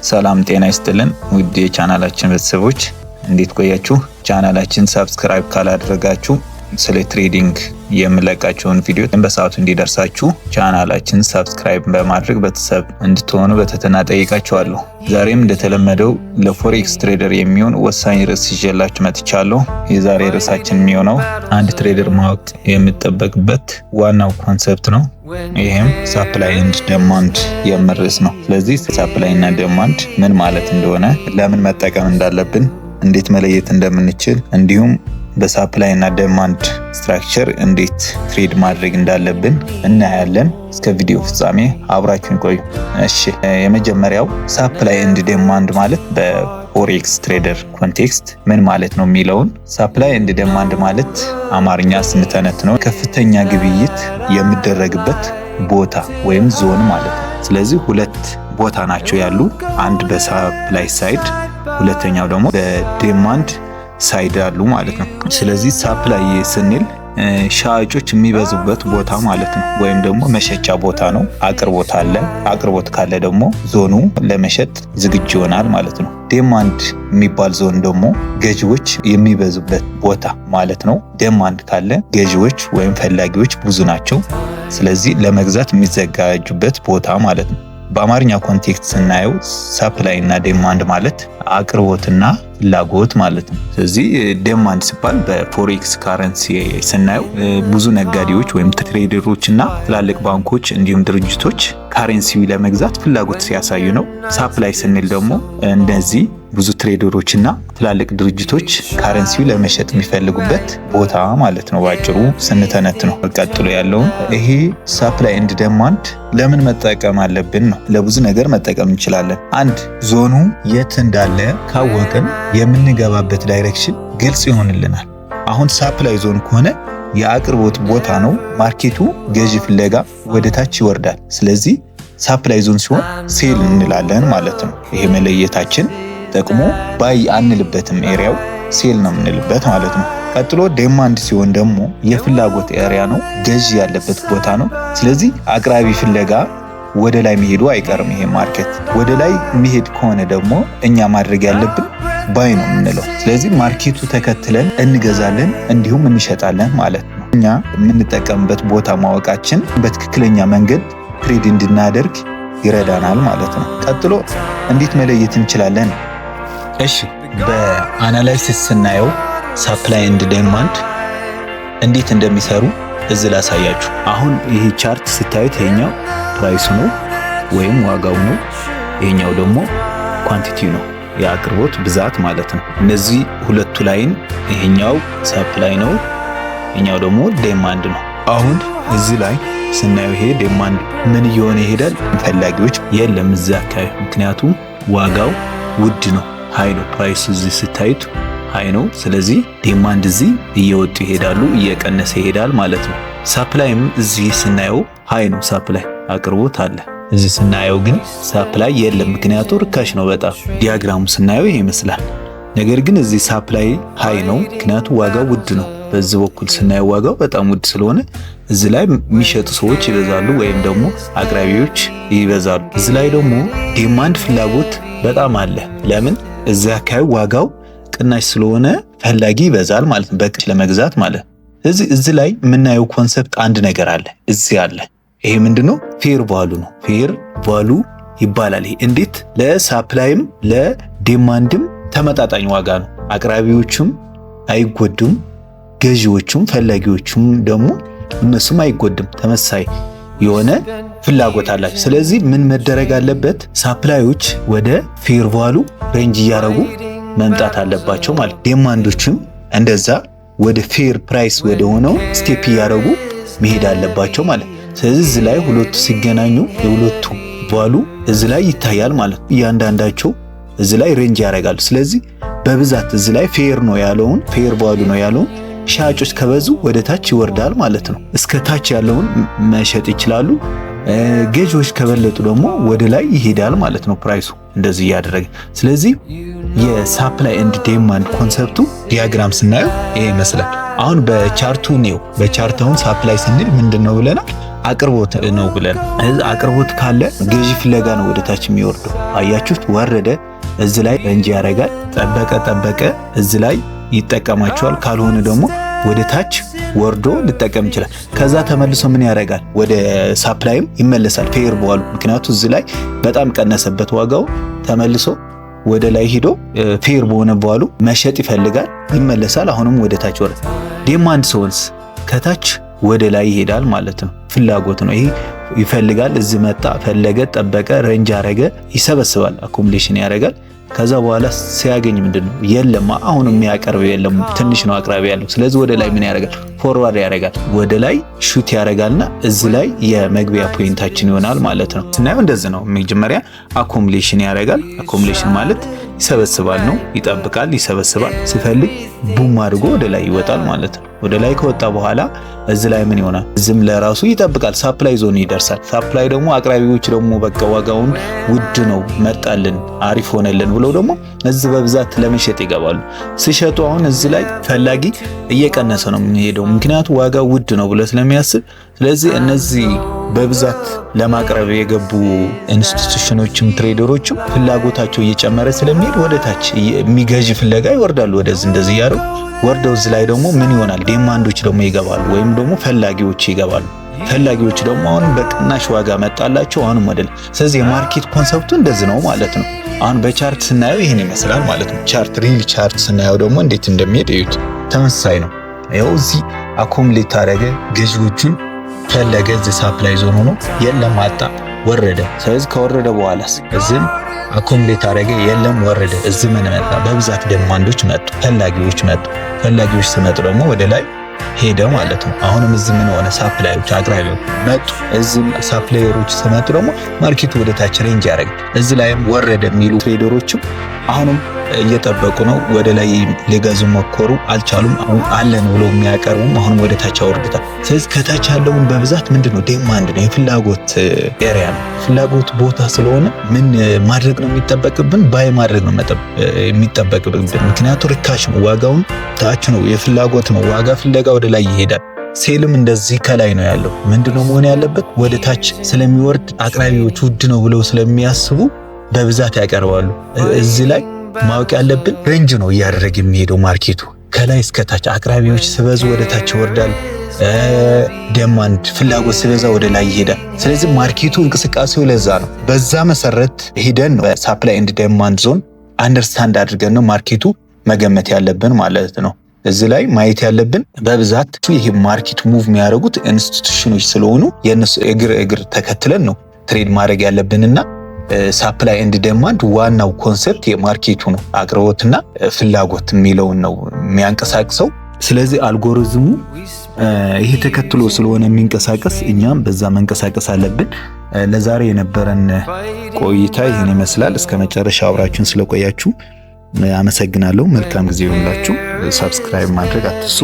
ሰላም ጤና ይስጥልን ውድ የቻናላችን ቤተሰቦች እንዴት ቆያችሁ? ቻናላችን ሰብስክራይብ ካላደረጋችሁ ስለ ትሬዲንግ የምለቃቸውን ቪዲዮ በሰዓቱ እንዲደርሳችሁ ቻናላችን ሰብስክራይብ በማድረግ ቤተሰብ እንድትሆኑ በትህትና ጠይቃችኋለሁ። ዛሬም እንደተለመደው ለፎሬክስ ትሬደር የሚሆን ወሳኝ ርዕስ ይዤላችሁ መጥቻለሁ። የዛሬ ርዕሳችን የሚሆነው አንድ ትሬደር ማወቅ የሚጠበቅበት ዋናው ኮንሰፕት ነው። ይሄም ሰፕላይ ኤንድ ዲማንድ የሚል ርዕስ ነው። ስለዚህ ሰፕላይ እና ዲማንድ ምን ማለት እንደሆነ፣ ለምን መጠቀም እንዳለብን፣ እንዴት መለየት እንደምንችል እንዲሁም በሰፕላይ እና ዲማንድ ስትራክቸር እንዴት ትሬድ ማድረግ እንዳለብን እናያለን። እስከ ቪዲዮ ፍጻሜ አብራችሁን ቆዩ። እሺ፣ የመጀመሪያው ሰፕላይ ኤንድ ዲማንድ ማለት በፎሬክስ ትሬደር ኮንቴክስት ምን ማለት ነው የሚለውን፣ ሰፕላይ ኤንድ ዲማንድ ማለት አማርኛ ስንተነትነው ከፍተኛ ግብይት የሚደረግበት ቦታ ወይም ዞን ማለት ነው። ስለዚህ ሁለት ቦታ ናቸው ያሉ፣ አንድ በሰፕላይ ሳይድ፣ ሁለተኛው ደግሞ በዲማንድ ሳይድ አሉ ማለት ነው። ስለዚህ ሰፕላይ ስንል ሻጮች የሚበዙበት ቦታ ማለት ነው፣ ወይም ደግሞ መሸጫ ቦታ ነው። አቅርቦት አለ። አቅርቦት ካለ ደግሞ ዞኑ ለመሸጥ ዝግጁ ይሆናል ማለት ነው። ዲማንድ የሚባል ዞን ደግሞ ገዢዎች የሚበዙበት ቦታ ማለት ነው። ዲማንድ ካለ ገዢዎች ወይም ፈላጊዎች ብዙ ናቸው። ስለዚህ ለመግዛት የሚዘጋጁበት ቦታ ማለት ነው። በአማርኛ ኮንቴክስት ስናየው ሰፕላይ እና ዲማንድ ማለት አቅርቦትና ፍላጎት ማለት ነው። ስለዚህ ዲማንድ ሲባል በፎሬክስ ካረንሲ ስናየው ብዙ ነጋዴዎች ወይም ትሬደሮች እና ትላልቅ ባንኮች እንዲሁም ድርጅቶች ካረንሲው ለመግዛት ፍላጎት ሲያሳዩ ነው። ሰፕላይ ስንል ደግሞ እነዚህ ብዙ ትሬደሮች እና ትላልቅ ድርጅቶች ካረንሲው ለመሸጥ የሚፈልጉበት ቦታ ማለት ነው። ባጭሩ ስንተነት ነው። ቀጥሎ ያለው ይሄ ሰፕላይ ኤንድ ዲማንድ ለምን መጠቀም አለብን ነው። ለብዙ ነገር መጠቀም እንችላለን። አንድ ዞኑ የት እንዳለ ካወቅን የምንገባበት ዳይሬክሽን ግልጽ ይሆንልናል። አሁን ሰፕላይ ዞን ከሆነ የአቅርቦት ቦታ ነው። ማርኬቱ ገዢ ፍለጋ ወደ ታች ይወርዳል። ስለዚህ ሰፕላይ ዞን ሲሆን ሴል እንላለን ማለት ነው። ይሄ መለየታችን ጠቅሞ ባይ አንልበትም። ኤሪያው ሴል ነው የምንልበት ማለት ነው። ቀጥሎ ዲማንድ ሲሆን ደግሞ የፍላጎት ኤሪያ ነው፣ ገዢ ያለበት ቦታ ነው። ስለዚህ አቅራቢ ፍለጋ ወደ ላይ መሄዱ አይቀርም። ይሄ ማርኬት ወደ ላይ መሄድ ከሆነ ደግሞ እኛ ማድረግ ያለብን ባይ ነው የምንለው። ስለዚህ ማርኬቱ ተከትለን እንገዛለን እንዲሁም እንሸጣለን ማለት ነው። እኛ የምንጠቀምበት ቦታ ማወቃችን በትክክለኛ መንገድ ትሬድ እንድናደርግ ይረዳናል ማለት ነው። ቀጥሎ እንዴት መለየት እንችላለን? እሺ፣ በአናላይሲስ ስናየው ሰፕላይ ኤንድ ዲማንድ እንዴት እንደሚሰሩ እዚህ ላሳያችሁ። አሁን ይሄ ቻርት ስታዩት ይሄኛው ፕራይሱ ነው ወይም ዋጋው ነው፣ ይሄኛው ደግሞ ኳንቲቲው ነው፣ የአቅርቦት ብዛት ማለት ነው። እነዚህ ሁለቱ ላይን ይሄኛው ሰፕላይ ነው፣ ይሄኛው ደግሞ ዲማንድ ነው። አሁን እዚህ ላይ ስናየው ይሄ ዲማንድ ምን እየሆነ ይሄዳል? ፈላጊዎች የለም እዚህ አካባቢ፣ ምክንያቱም ዋጋው ውድ ነው፣ ሃይ ነው። ፕራይሱ እዚህ ስታዩት ሃይ ነው። ስለዚህ ዲማንድ እዚህ እየወጡ ይሄዳሉ፣ እየቀነሰ ይሄዳል ማለት ነው። ሰፕላይም እዚህ ስናየው ሃይ ነው፣ ሰፕላይ አቅርቦት አለ። እዚህ ስናየው ግን ሰፕላይ የለም፣ ምክንያቱ ርካሽ ነው በጣም። ዲያግራሙ ስናየው ይሄ ይመስላል። ነገር ግን እዚህ ሰፕላይ ሃይ ነው፣ ምክንያቱ ዋጋው ውድ ነው። በዚህ በኩል ስናየው ዋጋው በጣም ውድ ስለሆነ እዚህ ላይ የሚሸጡ ሰዎች ይበዛሉ፣ ወይም ደግሞ አቅራቢዎች ይበዛሉ። እዚህ ላይ ደግሞ ዲማንድ ፍላጎት በጣም አለ። ለምን? እዚህ አካባቢ ዋጋው ቅናሽ ስለሆነ ፈላጊ ይበዛል ማለት ነው፣ በቅናሽ ለመግዛት ማለት ነው። ስለዚህ እዚህ ላይ የምናየው ኮንሰፕት አንድ ነገር አለ፣ እዚህ አለ። ይሄ ምንድነው? ፌር ቫሉ ነው። ፌር ቫሉ ይባላል። ይሄ እንዴት? ለሰፕላይም ለዲማንድም ተመጣጣኝ ዋጋ ነው። አቅራቢዎቹም አይጎዱም፣ ገዢዎቹም ፈላጊዎቹም ደግሞ እነሱም አይጎድም። ተመሳሳይ የሆነ ፍላጎት አላቸው። ስለዚህ ምን መደረግ አለበት? ሰፕላዮች ወደ ፌር ቫሉ ሬንጅ እያደረጉ መምጣት አለባቸው ማለት። ዲማንዶችም እንደዛ ወደ ፌር ፕራይስ ወደ ሆነው ስቴፕ እያደረጉ መሄድ አለባቸው ማለት። ስለዚህ እዚህ ላይ ሁለቱ ሲገናኙ የሁለቱ ቫሉ እዚህ ላይ ይታያል ማለት። እያንዳንዳቸው እዚህ ላይ ሬንጅ ያደርጋሉ። ስለዚህ በብዛት እዚህ ላይ ፌር ነው ያለውን ፌር ቫሉ ነው ያለውን ሻጮች ከበዙ ወደ ታች ይወርዳል ማለት ነው። እስከ ታች ያለውን መሸጥ ይችላሉ። ገዢዎች ከበለጡ ደግሞ ወደ ላይ ይሄዳል ማለት ነው ፕራይሱ እንደዚህ እያደረገ። ስለዚህ የሰፕላይ ኤንድ ዲማንድ ኮንሰፕቱ ዲያግራም ስናየው ይሄ ይመስላል። አሁን በቻርቱ ነው። በቻርታውን ሰፕላይ ስንል ምንድነው ብለናል? አቅርቦት ነው ብለን አቅርቦት ካለ ገዢ ፍለጋ ነው ወደ ታች የሚወርደው። አያችሁት? ወረደ፣ እዚህ ላይ ረንጅ ያደርጋል። ጠበቀ፣ እዚህ ላይ ይጠቀማቸዋል። ካልሆነ ደግሞ ወደ ታች ወርዶ ሊጠቀም ይችላል። ከዛ ተመልሶ ምን ያደርጋል? ወደ ሳፕላይም ይመለሳል ፌር በኋላ። ምክንያቱም እዚህ ላይ በጣም ቀነሰበት ዋጋው፣ ተመልሶ ወደ ላይ ሄዶ ፌር በሆነ በኋላ መሸጥ ይፈልጋል፣ ይመለሳል። አሁንም ወደ ታች ወርደ ዲማንድ ሶልስ ከታች ወደ ላይ ይሄዳል ማለት ነው። ፍላጎት ነው ይሄ። ይፈልጋል፣ እዚህ መጣ፣ ፈለገ፣ ጠበቀ፣ ረንጅ አረገ፣ ይሰበስባል፣ አኮሞዴሽን ያደርጋል። ከዛ በኋላ ሲያገኝ ምንድነው? የለም አሁን የሚያቀርበው የለም፣ ትንሽ ነው አቅራቢ ያለው። ስለዚህ ወደ ላይ ምን ያደርጋል? ፎርዋርድ ያደርጋል፣ ወደ ላይ ሹት ያደርጋልና እዚህ ላይ የመግቢያ ፖይንታችን ይሆናል ማለት ነው። ስናየው እንደዚህ ነው። መጀመሪያ አኮሞዴሽን ያደርጋል። አኮሞዴሽን ማለት ይሰበስባል ነው። ይጠብቃል፣ ይሰበስባል። ሲፈልግ ቡም አድርጎ ወደ ላይ ይወጣል ማለት ነው። ወደ ላይ ከወጣ በኋላ እዚህ ላይ ምን ይሆናል? ዝም ለራሱ ይጠብቃል፣ ሳፕላይ ዞን ይደርሳል። ሳፕላይ ደግሞ አቅራቢዎች ደግሞ በቃ ዋጋውን ውድ ነው መጣልን፣ አሪፍ ሆነልን ብለው ደግሞ እዚህ በብዛት ለመሸጥ ይገባሉ። ሲሸጡ አሁን እዚህ ላይ ፈላጊ እየቀነሰ ነው የሚሄደው፣ ምክንያቱም ዋጋው ውድ ነው ብሎ ስለሚያስብ። ስለዚህ እነዚህ በብዛት ለማቅረብ የገቡ ኢንስቲትዩሽኖችም ትሬደሮችም ፍላጎታቸው እየጨመረ ስለሚሄድ ወደ ታች የሚገዥ ፍለጋ ይወርዳሉ። ወደዚህ እንደዚህ ያረው ወርደው እዚህ ላይ ደግሞ ምን ይሆናል? ዲማንዶች ደግሞ ይገባሉ፣ ወይም ደግሞ ፈላጊዎች ይገባሉ። ፈላጊዎች ደግሞ አሁን በቅናሽ ዋጋ መጣላቸው አሁንም ወደ ላይ። ስለዚህ የማርኬት ኮንሰፕቱ እንደዚህ ነው ማለት ነው። አሁን በቻርት ስናየው ይሄን ይመስላል ማለት ነው። ቻርት ሪል ቻርት ስናየው ደግሞ እንዴት እንደሚሄድ እዩት። ተመሳሳይ ነው። ያው እዚህ አኮሙሌት አደረገ፣ ገዢዎቹን ፈለገ፣ እዚህ ሳፕላይ ዞን ሆኖ የለም አጣ፣ ወረደ። ስለዚህ ከወረደ በኋላስ እዚህም አኮሙሌት አደረገ፣ የለም ወረደ። እዚህ ምን መጣ? በብዛት ዲማንዶች መጡ፣ ፈላጊዎች መጡ። ፈላጊዎች ሲመጡ ደግሞ ወደ ላይ ሄደ ማለት ነው። አሁንም እዚህ ምን ሆነ? ሳፕላዮች አቅራቢዎች መጡ። እዚህም ሳፕላየሮች ሲመጡ ደግሞ ማርኬቱ ወደ ታች ሬንጅ ያደርጋል። እዚህ ላይም ወረደ የሚሉ ትሬደሮችም አሁንም እየጠበቁ ነው። ወደ ላይ ሊገዙ ሞከሩ፣ አልቻሉም። አሁን አለን ብለው የሚያቀርቡም አሁንም ወደ ታች አወርዱታል። ስለዚህ ከታች ያለውን በብዛት ምንድነው? ዲማንድ ነው፣ የፍላጎት ኤሪያ ነው። ፍላጎት ቦታ ስለሆነ ምን ማድረግ ነው የሚጠበቅብን? ባይ ማድረግ ነው የሚጠበቅብን። ምክንያቱም ርካሽ ነው፣ ዋጋውን ታች ነው፣ የፍላጎት ነው። ዋጋ ፍለጋ ወደ ላይ ይሄዳል። ሴልም እንደዚህ ከላይ ነው ያለው። ምንድነው መሆን ያለበት? ወደ ታች ስለሚወርድ አቅራቢዎች ውድ ነው ብለው ስለሚያስቡ በብዛት ያቀርባሉ። እዚህ ላይ ማወቅ ያለብን ሬንጅ ነው እያደረገ የሚሄደው ማርኬቱ ከላይ እስከ ታች። አቅራቢዎች ሲበዙ ወደ ታች ይወርዳል። ዲማንድ ፍላጎት ሲበዛ ወደ ላይ ይሄዳል። ስለዚህ ማርኬቱ እንቅስቃሴው ለዛ ነው። በዛ መሰረት ሄደን ነው ሳፕላይ ኤንድ ዲማንድ ዞን አንደርስታንድ አድርገን ነው ማርኬቱ መገመት ያለብን ማለት ነው። እዚህ ላይ ማየት ያለብን በብዛት ይሄ ማርኬት ሙቭ የሚያደርጉት ኢንስቲትዩሽኖች ስለሆኑ የነሱ እግር ተከትለን ነው ትሬድ ማድረግ ያለብንና ሳፕላይ ኤንድ ዲማንድ ዋናው ኮንሰፕት የማርኬቱ ነው። አቅርቦትና ፍላጎት የሚለውን ነው የሚያንቀሳቅሰው። ስለዚህ አልጎሪዝሙ ይሄ ተከትሎ ስለሆነ የሚንቀሳቀስ እኛም በዛ መንቀሳቀስ አለብን። ለዛሬ የነበረን ቆይታ ይሄን ይመስላል። እስከ መጨረሻ አብራችሁን ስለቆያችሁ አመሰግናለሁ። መልካም ጊዜ ይሁንላችሁ። ሰብስክራይብ ማድረግ አትርሱ።